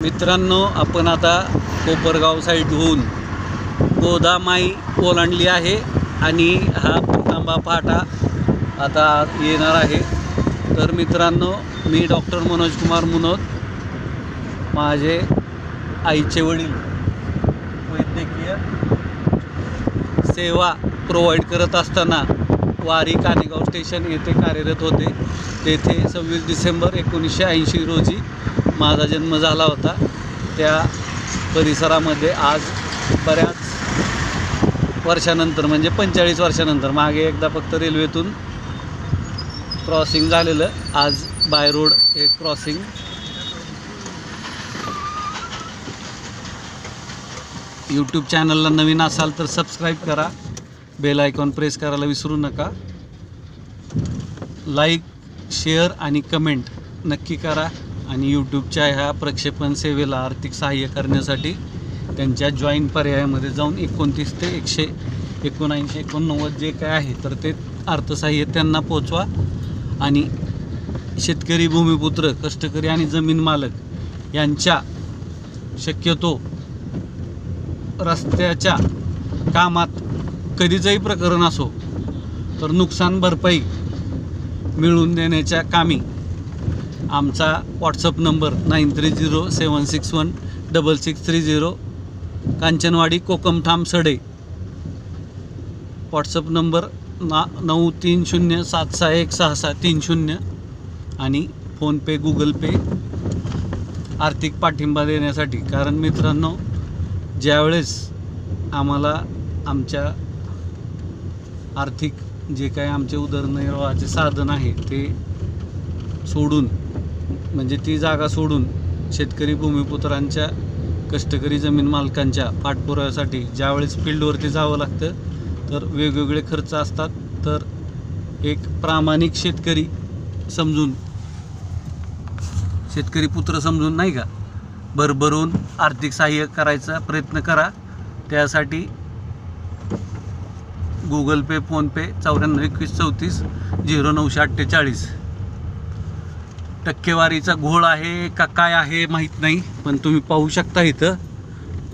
मित्रांनो, आपण आता कोपरगाव साईड होऊन गोदामाई ओलांडली आहे आणि हा तांबा फाटा आता येणार आहे. तर मित्रांनो, मी डॉक्टर मनोज कुमार मुनोत, माझे आईचे वडील वैद्यकीय सेवा प्रोव्हाइड करत असताना वारी कानेगाव स्टेशन येथे कार्यरत होते. तेथे 26 डिसेंबर 1980 रोजी माझा जन्म झाला होता. त्या परिसरामध्ये आज बऱ्याच वर्षानंतर, म्हणजे 45 वर्षानंतर, मागे एकदा फक्त रेल्वेतून क्रॉसिंग झालेलं, आज बाय रोड हे क्रॉसिंग. यूट्यूब चॅनलला नवीन असाल तर सबस्क्राईब करा, बेल आयकॉन प्रेस करायला विसरू नका. लाईक, शेअर आणि कमेंट नक्की करा. आणि यूट्यूबच्या ह्या प्रक्षेपण सेवेला आर्थिक सहाय्य करण्यासाठी त्यांच्या जॉईन पर्यायामध्ये जाऊन 29 ते 179 89 जे काय आहे तर ते अर्थसहाय्य त्यांना पोचवा. आणि शेतकरी, भूमिपुत्र, कष्टकरी आणि जमीन मालक यांच्या शक्यतो रस्त्याच्या कामात कधीचंही प्रकरण असो तर नुकसान भरपाई मिळवून देण्याच्या कामी आमचा व्हॉट्सअप नंबर 9307616630, कांचनवाडी, कोकमठाम, सडे. व्हॉट्सअप नंबर 9307616630 आणि फोनपे, गुगल पे आर्थिक पाठिंबा देण्यासाठी. कारण मित्रांनो, ज्यावेळेस आम्हाला आमच्या आर्थिक जे काही आमचे उदरनिर्वाहाचे साधन आहे ते सोडून, म्हणजे ती जागा सोडून शेतकरी, भूमिपुत्रांच्या, कष्टकरी, जमीन मालकांच्या पाठपुराव्यासाठी ज्यावेळेस फील्डवरती जावं लागतं तर वेगवेगळे खर्च असतात. तर एक प्रामाणिक शेतकरी समजून, शेतकरी पुत्र समजून, नाही का, भरभरून आर्थिक सहाय्य करायचा प्रयत्न करा. त्यासाठी गुगल पे, फोनपे 9421340948. टक्केवारीचा घोळ आहे का काय आहे माहीत नाही, पण तुम्ही पाहू शकता इथं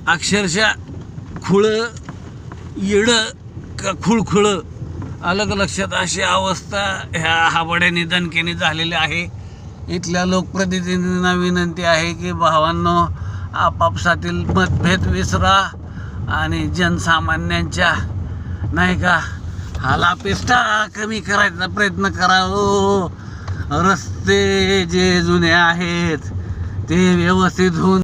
अक्षरशः खुळं येडं का खुळखुळं अलग लक्षात अशी अवस्था ह्या हाबड्याने दणकेने झालेली आहे. इथल्या लोकप्रतिनिधींना विनंती आहे की भावांनो, आपापसातील मतभेद विसरा आणि जनसामान्यांच्या, नाही का, हालापेष्टा कमी करायचा प्रयत्न करा. रस्ते जे जुने आहेत ते व्यवस्थित होऊन